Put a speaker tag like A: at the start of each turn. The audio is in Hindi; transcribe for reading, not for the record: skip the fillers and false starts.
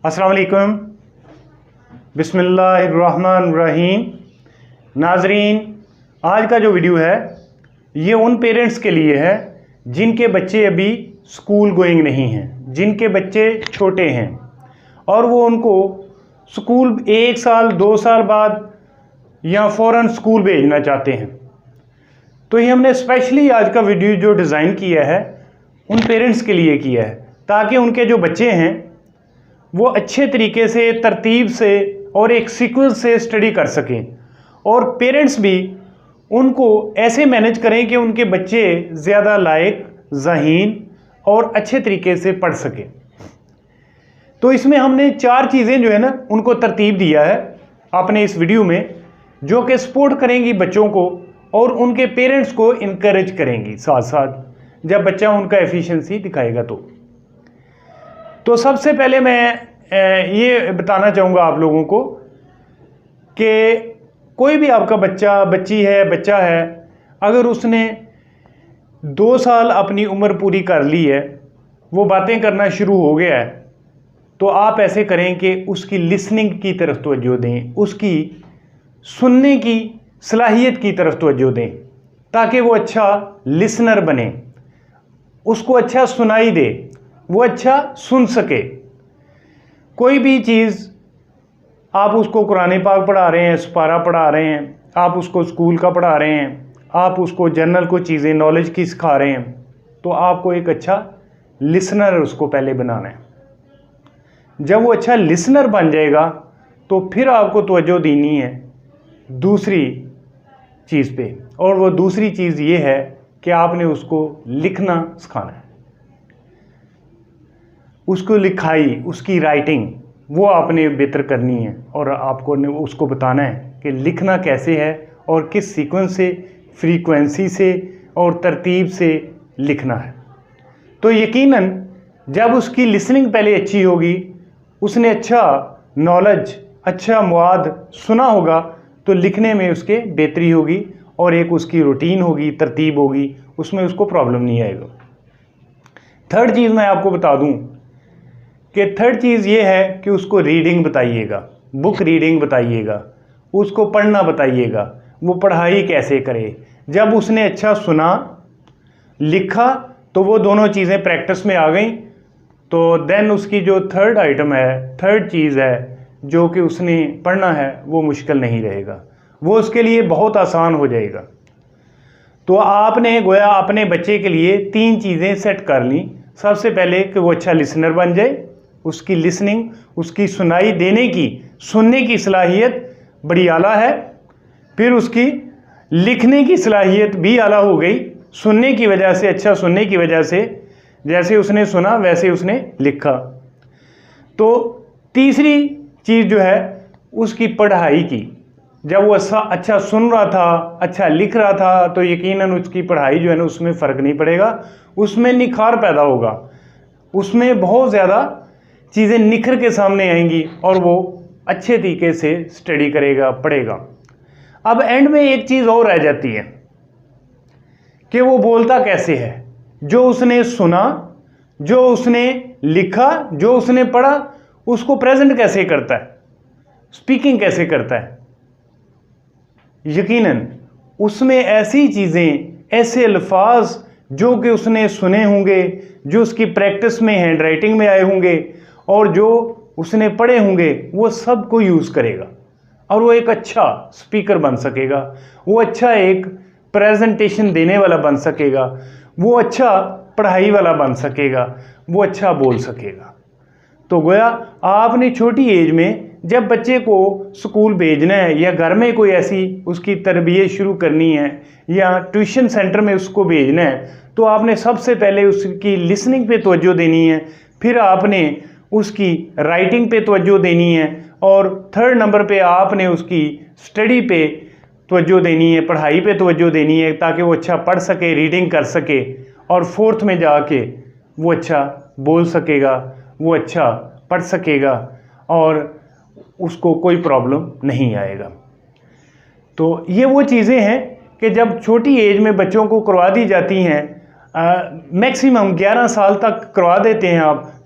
A: अस्सलाम वालेकुम, बिस्मिल्लाहिर्रहमानिर्रहीम। नाजरीन, आज का जो वीडियो है ये उन पेरेंट्स के लिए है जिनके बच्चे अभी स्कूल गोइंग नहीं हैं, जिनके बच्चे छोटे हैं और वो उनको स्कूल 1 साल 2 साल बाद या फ़ौरन स्कूल भेजना चाहते हैं। तो ये हमने स्पेशली आज का वीडियो जो डिज़ाइन किया है उन पेरेंट्स के लिए किया है, ताकि उनके जो बच्चे हैं वो अच्छे तरीके से, तरतीब से और एक सीक्वेंस से स्टडी कर सकें और पेरेंट्स भी उनको ऐसे मैनेज करें कि उनके बच्चे ज़्यादा लायक, ज़हीन और अच्छे तरीके से पढ़ सकें। तो इसमें हमने 4 चीज़ें जो है ना उनको तरतीब दिया है अपने इस वीडियो में, जो कि सपोर्ट करेंगी बच्चों को और उनके पेरेंट्स को इनकरेज करेंगी साथ साथ, जब बच्चा उनका एफिशिएंसी दिखाएगा। तो सबसे पहले मैं ये बताना चाहूँगा आप लोगों को कि कोई भी आपका बच्चा है, अगर उसने 2 साल अपनी उम्र पूरी कर ली है, वो बातें करना शुरू हो गया है, तो आप ऐसे करें कि उसकी लिसनिंग की तरफ तवज्जो दें, उसकी सुनने की सलाहियत की तरफ तवज्जो दें, ताकि वो अच्छा लिसनर बने, उसको अच्छा सुनाई दे, वो अच्छा सुन सके। कोई भी चीज़ आप उसको कुरान पाक पढ़ा रहे हैं, सुपारा पढ़ा रहे हैं, आप उसको स्कूल का पढ़ा रहे हैं, आप उसको जनरल को चीज़ें नॉलेज की सिखा रहे हैं, तो आपको एक अच्छा लिसनर उसको पहले बनाना है। जब वो अच्छा लिसनर बन जाएगा तो फिर आपको तवज्जो देनी है दूसरी चीज़ पे, और वो दूसरी चीज़ ये है कि आपने उसको लिखना सिखाना है। उसको लिखाई, उसकी राइटिंग वो आपने बेहतर करनी है और आपको उसको बताना है कि लिखना कैसे है और किस सीक्वेंस से, फ्रीक्वेंसी से और तरतीब से लिखना है। तो यकीनन जब उसकी लिसनिंग पहले अच्छी होगी, उसने अच्छा नॉलेज, अच्छा मवाद सुना होगा, तो लिखने में उसके बेहतरी होगी और एक उसकी रूटीन होगी, तरतीब होगी, उसमें उसको प्रॉब्लम नहीं आएगा। थर्ड चीज़ मैं आपको बता दूं कि थर्ड चीज़ ये है कि उसको रीडिंग बताइएगा, बुक रीडिंग बताइएगा, उसको पढ़ना बताइएगा, वो पढ़ाई कैसे करे। जब उसने अच्छा सुना, लिखा, तो वो दोनों चीज़ें प्रैक्टिस में आ गई, तो देन उसकी जो थर्ड आइटम है, थर्ड चीज़ है जो कि उसने पढ़ना है, वो मुश्किल नहीं रहेगा, वो उसके लिए बहुत आसान हो जाएगा। तो आपने गोया अपने बच्चे के लिए 3 चीज़ें सेट कर ली। सबसे पहले कि वो अच्छा लिसनर बन जाए, उसकी लिसनिंग, उसकी सुनाई देने की, सुनने की सलाहियत बड़ी आला है। फिर उसकी लिखने की सलाहियत भी आला हो गई, सुनने की वजह से, अच्छा सुनने की वजह से, जैसे उसने सुना वैसे उसने लिखा। तो तीसरी चीज़ जो है उसकी पढ़ाई की, जब वो अच्छा सुन रहा था, अच्छा लिख रहा था, तो यकीनन उसकी पढ़ाई जो है ना उसमें फ़र्क नहीं पड़ेगा, उसमें निखार पैदा होगा, उसमें बहुत ज़्यादा चीज़ें निखर के सामने आएंगी और वो अच्छे तरीके से स्टडी करेगा, पढ़ेगा। अब एंड में एक चीज़ और रह जाती है कि वो बोलता कैसे है। जो उसने सुना, जो उसने लिखा, जो उसने पढ़ा, उसको प्रेजेंट कैसे करता है, स्पीकिंग कैसे करता है। यकीनन उसमें ऐसी चीज़ें, ऐसे अल्फाज जो कि उसने सुने होंगे, जो उसकी प्रैक्टिस में, हैंड राइटिंग में आए होंगे और जो उसने पढ़े होंगे, वो सब को यूज़ करेगा और वो एक अच्छा स्पीकर बन सकेगा, वो अच्छा एक प्रेजेंटेशन देने वाला बन सकेगा, वो अच्छा पढ़ाई वाला बन सकेगा, वो अच्छा बोल सकेगा। तो गोया आपने छोटी एज में जब बच्चे को स्कूल भेजना है या घर में कोई ऐसी उसकी तरबियत शुरू करनी है या ट्यूशन सेंटर में उसको भेजना है, तो आपने सबसे पहले उसकी लिसनिंग पे तवज्जो देनी है, फिर आपने उसकी राइटिंग पे तवज्जो देनी है और थर्ड नंबर पे आपने उसकी स्टडी पे तवज्जो देनी है, पढ़ाई पे तवज्जो देनी है, ताकि वो अच्छा पढ़ सके, रीडिंग कर सके और फोर्थ में जाके वो अच्छा बोल सकेगा, वो अच्छा पढ़ सकेगा और उसको कोई प्रॉब्लम नहीं आएगा। तो ये वो चीज़ें हैं कि जब छोटी एज में बच्चों को करवा दी जाती हैं, मैक्सिमम 11 साल तक करवा देते हैं आप,